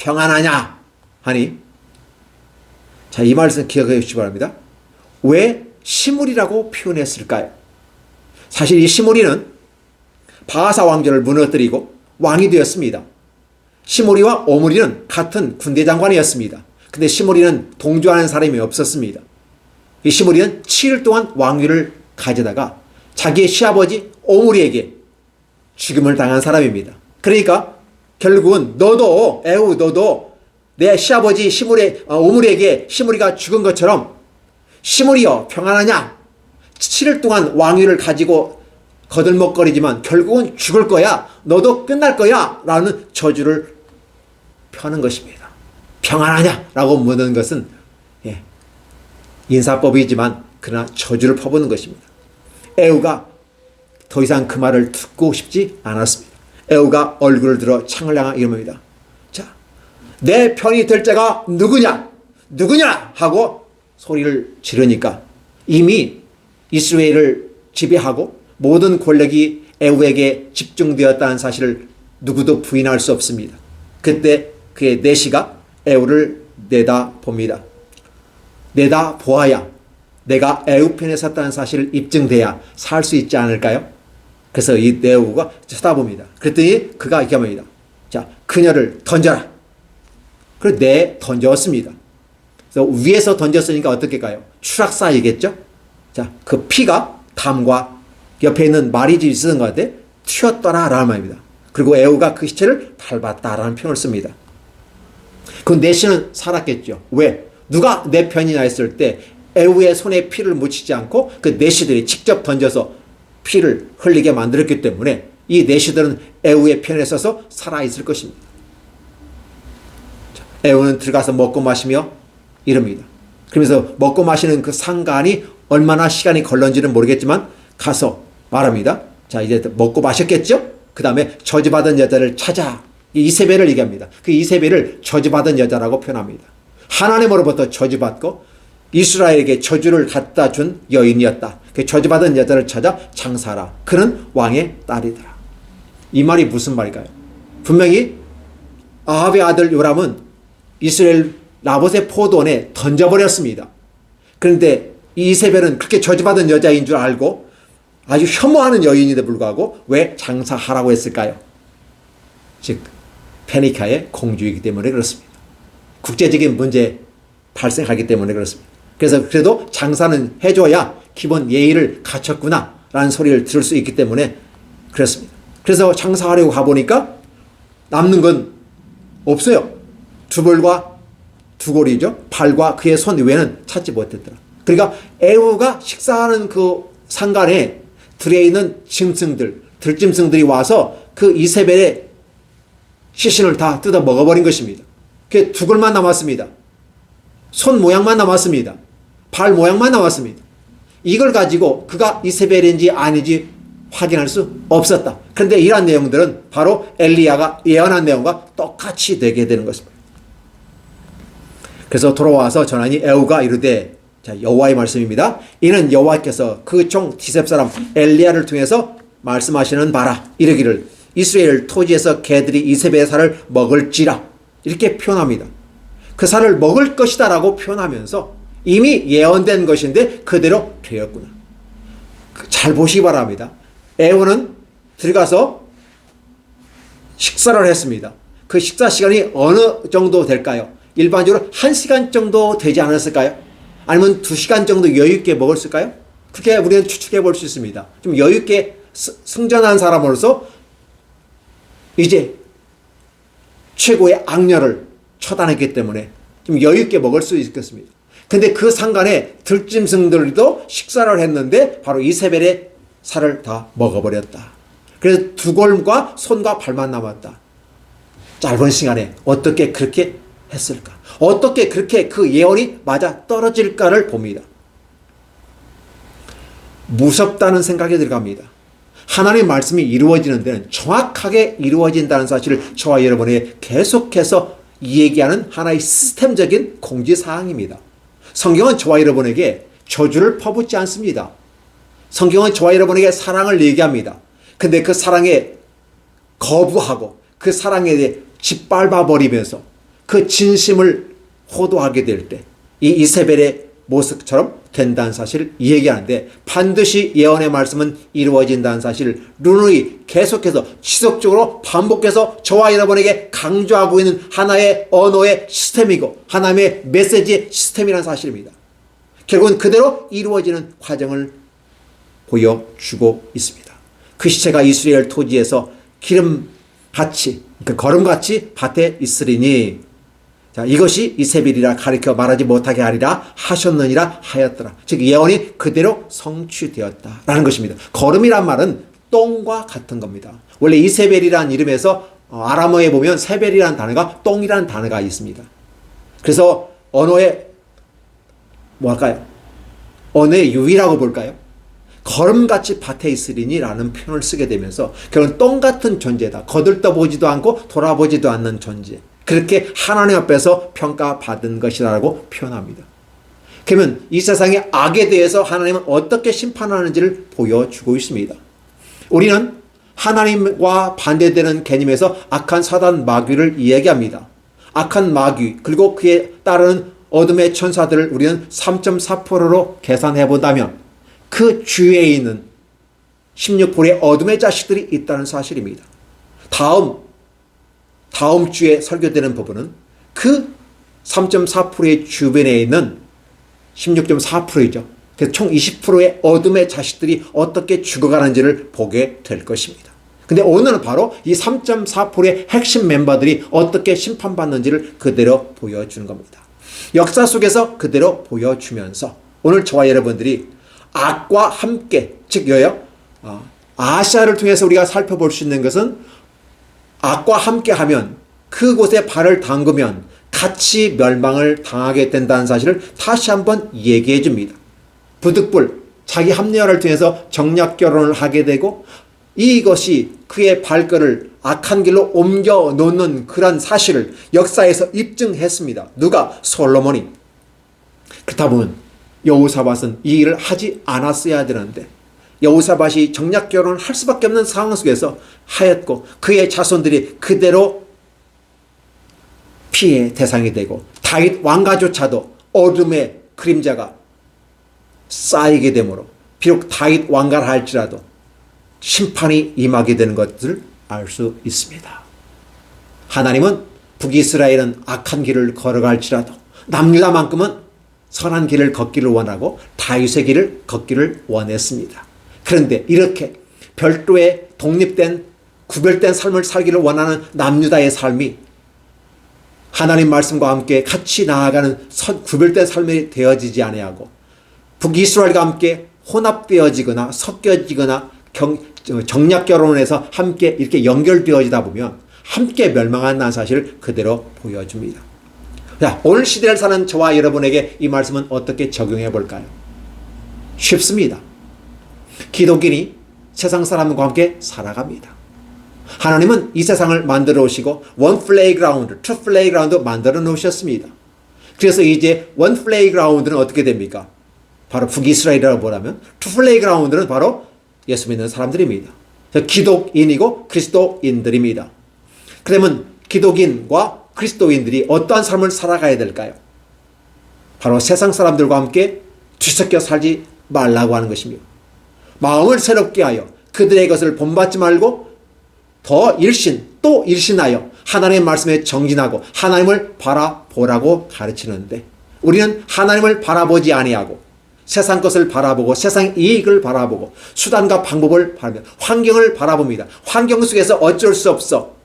평안하냐 하니, 자, 이 말씀 기억해 주시기 바랍니다. 왜 시므리라고 표현했을까요? 사실 이 시므리는 바하사 왕조를 무너뜨리고 왕이 되었습니다. 시므리와 오므리는 같은 군대 장관이었습니다. 근데 시므리는 동조하는 사람이 없었습니다. 이 시므리는 7일 동안 왕위를 가져다가 자기의 시아버지 오므리에게 죽임을 당한 사람입니다. 그러니까 결국은 너도 내 시아버지 오므리에게 시므리가 죽은 것처럼 시므리여 평안하냐? 7일 동안 왕위를 가지고 거들먹거리지만 결국은 죽을 거야. 너도 끝날 거야. 라는 저주를 펴는 것입니다. 평안하냐? 라고 묻는 것은 인사법이지만 그러나 저주를 퍼부는 것입니다. 에후가 더 이상 그 말을 듣고 싶지 않았습니다. 에후가 얼굴을 들어 창을 향하 이릅니다. 자, 내 편이 될 자가 누구냐? 하고 소리를 지르니까 이미 이스라엘을 지배하고 모든 권력이 에후에게 집중되었다는 사실을 누구도 부인할 수 없습니다. 그때 그의 내시가 에후를 내다봅니다. 내다보아야 내가 에후 편에 섰다는 사실을 입증돼야 살 수 있지 않을까요? 그래서 이 에후가 쳐다봅니다. 그랬더니 그가 이렇게 합니다. 자, 그녀를 던져라. 그래서 던졌습니다. 그래서 위에서 던졌으니까 어떻게 가요? 추락사이겠죠? 자, 그 피가 담과 옆에 있는 마리지 쓰는 것 같아 튀었더라 라는 말입니다. 그리고 에후가 그 시체를 밟았다라는 표현을 씁니다. 그 내시는 살았겠죠. 왜? 누가 내 편이냐 했을 때 에후의 손에 피를 묻히지 않고 그 내시들이 직접 던져서 피를 흘리게 만들었기 때문에 이 내시들은 에후의 편에 서서 살아있을 것입니다. 에후는 들어가서 먹고 마시며 이릅니다. 그러면서 먹고 마시는 그 상간이 얼마나 시간이 걸렸는지는 모르겠지만 가서 말합니다. 자, 이제 먹고 마셨겠죠? 그 다음에 저주받은 여자를 찾아. 이세벨을 얘기합니다. 그 이세벨을 저주받은 여자라고 표현합니다. 하나님으로부터 저주받고 이스라엘에게 저주를 갖다 준 여인이었다. 그 저주받은 여자를 찾아 장사하라. 그는 왕의 딸이더라. 이 말이 무슨 말일까요? 분명히 아합의 아들 요람은 이스라엘 나봇의 포도원에 던져버렸습니다. 그런데 이세벨은 그렇게 저주받은 여자인 줄 알고 아주 혐오하는 여인인데 불구하고 왜 장사하라고 했을까요? 즉 페니카의 공주이기 때문에 그렇습니다. 국제적인 문제 발생하기 때문에 그렇습니다. 그래서 그래도 장사는 해줘야 기본 예의를 갖췄구나 라는 소리를 들을 수 있기 때문에 그렇습니다. 그래서 장사하려고 가보니까 남는 건 없어요. 두 벌과 두 고리죠. 발과 그의 손 외에는 찾지 못했더라. 그러니까 에후가 식사하는 그 상간에 들에 있는 들짐승들이 와서 그 이세벨의 시신을 다 뜯어 먹어버린 것입니다. 그게 두 골만 남았습니다. 손 모양만 남았습니다. 발 모양만 남았습니다. 이걸 가지고 그가 이세벨인지 아닌지 확인할 수 없었다. 그런데 이러한 내용들은 바로 엘리야가 예언한 내용과 똑같이 되게 되는 것입니다. 그래서 돌아와서 전하니 에후가 이르되, 자, 여호와의 말씀입니다. 이는 여호와께서 그 종 디셉 사람 엘리야를 통해서 말씀하시는 바라. 이르기를 이스라엘 토지에서 개들이 이세벨의 살을 먹을지라. 이렇게 표현합니다. 그 살을 먹을 것이다 라고 표현하면서 이미 예언된 것인데 그대로 되었구나. 잘 보시기 바랍니다. 에후는 들어가서 식사를 했습니다. 그 식사 시간이 어느 정도 될까요? 일반적으로 1시간 정도 되지 않았을까요? 아니면 2시간 정도 여유있게 먹었을까요? 그렇게 우리는 추측해 볼 수 있습니다. 좀 여유있게 승전한 사람으로서 이제 최고의 악녀를 처단했기 때문에 좀 여유있게 먹을 수 있겠습니다. 근데 그 상간에 들짐승들도 식사를 했는데 바로 이세벨의 살을 다 먹어버렸다. 그래서 두 골과 손과 발만 남았다. 짧은 시간에 어떻게 그렇게 했을까? 어떻게 그렇게 그 예언이 맞아 떨어질까를 봅니다. 무섭다는 생각이 들어갑니다. 하나님의 말씀이 이루어지는 데는 정확하게 이루어진다는 사실을 저와 여러분에게 계속해서 얘기하는 하나의 시스템적인 공지사항입니다. 성경은 저와 여러분에게 저주를 퍼붓지 않습니다. 성경은 저와 여러분에게 사랑을 얘기합니다. 근데 그 사랑에 거부하고 그 사랑에 대해 짓밟아버리면서 그 진심을 호도하게 될 때 이 이세벨의 모습처럼 된다는 사실을 얘기하는데, 반드시 예언의 말씀은 이루어진다는 사실을 누누이 계속해서 지속적으로 반복해서 저와 여러분에게 강조하고 있는 하나의 언어의 시스템이고 하나님의 메시지의 시스템이라는 사실입니다. 결국은 그대로 이루어지는 과정을 보여주고 있습니다. 그 시체가 이스라엘 토지에서 기름같이, 거름같이 밭에 있으리니, 자, 이것이 이세벨이라 가리켜 말하지 못하게 하리라 하셨느니라 하였더라. 즉 예언이 그대로 성취되었다라는 것입니다. 거름이란 말은 똥과 같은 겁니다. 원래 이세벨이라는 이름에서 아람어에 보면 세벨이라는 단어가 똥이라는 단어가 있습니다. 그래서 언어의 언어의 유의라고 볼까요? 거름같이 밭에 있으리니라는 표현을 쓰게 되면서 결국은 똥 같은 존재다. 거들떠보지도 않고 돌아보지도 않는 존재. 그렇게 하나님 앞에서 평가받은 것이라고 표현합니다. 그러면 이 세상의 악에 대해서 하나님은 어떻게 심판하는지를 보여주고 있습니다. 우리는 하나님과 반대되는 개념에서 악한 사단 마귀를 이야기합니다. 악한 마귀 그리고 그에 따르는 어둠의 천사들을 우리는 3.4%로 계산해 본다면 그 주위에 있는 16%의 어둠의 자식들이 있다는 사실입니다. 다음 주에 설교되는 부분은 그 3.4%의 주변에 있는 16.4%이죠. 그래서 총 20%의 어둠의 자식들이 어떻게 죽어가는지를 보게 될 것입니다. 근데 오늘은 바로 이 3.4%의 핵심 멤버들이 어떻게 심판받는지를 그대로 보여주는 겁니다. 역사 속에서 그대로 보여주면서 오늘 저와 여러분들이 악과 함께, 즉 아시아를 통해서 우리가 살펴볼 수 있는 것은 악과 함께하면 그곳에 발을 담그면 같이 멸망을 당하게 된다는 사실을 다시 한번 얘기해 줍니다. 부득불 자기 합리화를 통해서 정략 결혼을 하게 되고 이것이 그의 발걸을 악한 길로 옮겨 놓는 그런 사실을 역사에서 입증했습니다. 누가? 솔로몬이. 그렇다 보면 여호사밧은 이 일을 하지 않았어야 되는데 여호사밧이 정략 결혼을 할 수밖에 없는 상황 속에서 하였고 그의 자손들이 그대로 피해의 대상이 되고 다윗 왕가조차도 어둠의 그림자가 쌓이게 되므로 비록 다윗 왕가를 할지라도 심판이 임하게 되는 것을 알 수 있습니다. 하나님은 북이스라엘은 악한 길을 걸어갈지라도 남유다만큼은 선한 길을 걷기를 원하고 다윗의 길을 걷기를 원했습니다. 그런데 이렇게 별도의 독립된 구별된 삶을 살기를 원하는 남유다의 삶이 하나님 말씀과 함께 같이 나아가는 구별된 삶이 되어지지 아니하고 북이스라엘과 함께 혼합되어지거나 섞여지거나 정략 결혼을 해서 함께 이렇게 연결되어지다 보면 함께 멸망한다는 사실을 그대로 보여줍니다. 자, 오늘 시대를 사는 저와 여러분에게 이 말씀은 어떻게 적용해 볼까요? 쉽습니다. 기독인이 세상 사람과 함께 살아갑니다. 하나님은 이 세상을 만들어 오시고 원 플레이그라운드, 투 플레이그라운드 만들어 놓으셨습니다. 그래서 이제 원 플레이그라운드는 어떻게 됩니까? 바로 북이스라엘이라고 보라면 투 플레이그라운드는 바로 예수 믿는 사람들입니다. 기독인이고 그리스도인들입니다. 그러면 기독인과 그리스도인들이 어떠한 삶을 살아가야 될까요? 바로 세상 사람들과 함께 뒤섞여 살지 말라고 하는 것입니다. 마음을 새롭게 하여 그들의 것을 본받지 말고 더 또 일신하여 하나님의 말씀에 정진하고 하나님을 바라보라고 가르치는데 우리는 하나님을 바라보지 아니하고 세상 것을 바라보고 세상 이익을 바라보고 수단과 방법을 바라보며 환경을 바라봅니다. 환경 속에서 어쩔 수 없어.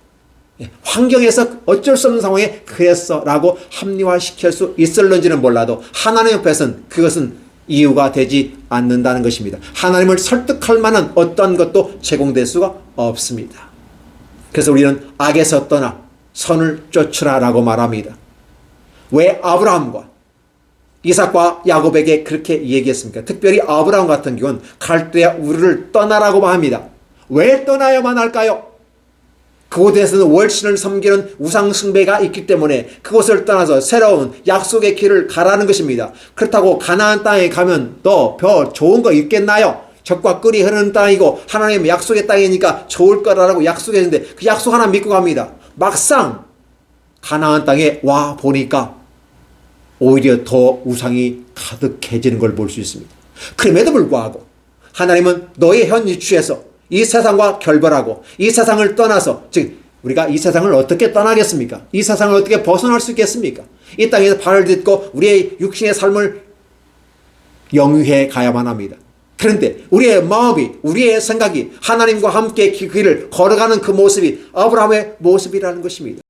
환경에서 어쩔 수 없는 상황에 그랬어 라고 합리화시킬 수 있을런지는 몰라도 하나님 옆에서는 그것은 이유가 되지 않는다는 것입니다. 하나님을 설득할 만한 어떤 것도 제공될 수가 없습니다. 그래서 우리는 악에서 떠나 선을 쫓으라 라고 말합니다. 왜 아브라함과 이삭과 야곱에게 그렇게 얘기했습니까? 특별히 아브라함 같은 경우는 갈대아 우르를 떠나라고 합니다. 왜 떠나야만 할까요? 그곳에서는 월신을 섬기는 우상 숭배가 있기 때문에 그곳을 떠나서 새로운 약속의 길을 가라는 것입니다. 그렇다고 가나안 땅에 가면 또 더 좋은 거 있겠나요? 젖과 꿀이 흐르는 땅이고 하나님의 약속의 땅이니까 좋을 거라고 약속했는데 그 약속 하나 믿고 갑니다. 막상 가나안 땅에 와 보니까 오히려 더 우상이 가득해지는 걸 볼 수 있습니다. 그럼에도 불구하고 하나님은 너의 현 위치에서 이 세상과 결별하고 이 세상을 떠나서, 즉 우리가 이 세상을 어떻게 떠나겠습니까? 이 세상을 어떻게 벗어날 수 있겠습니까? 이 땅에서 발을 딛고 우리의 육신의 삶을 영위해 가야만 합니다. 그런데 우리의 마음이, 우리의 생각이 하나님과 함께 그 길을 걸어가는 그 모습이 아브라함의 모습이라는 것입니다.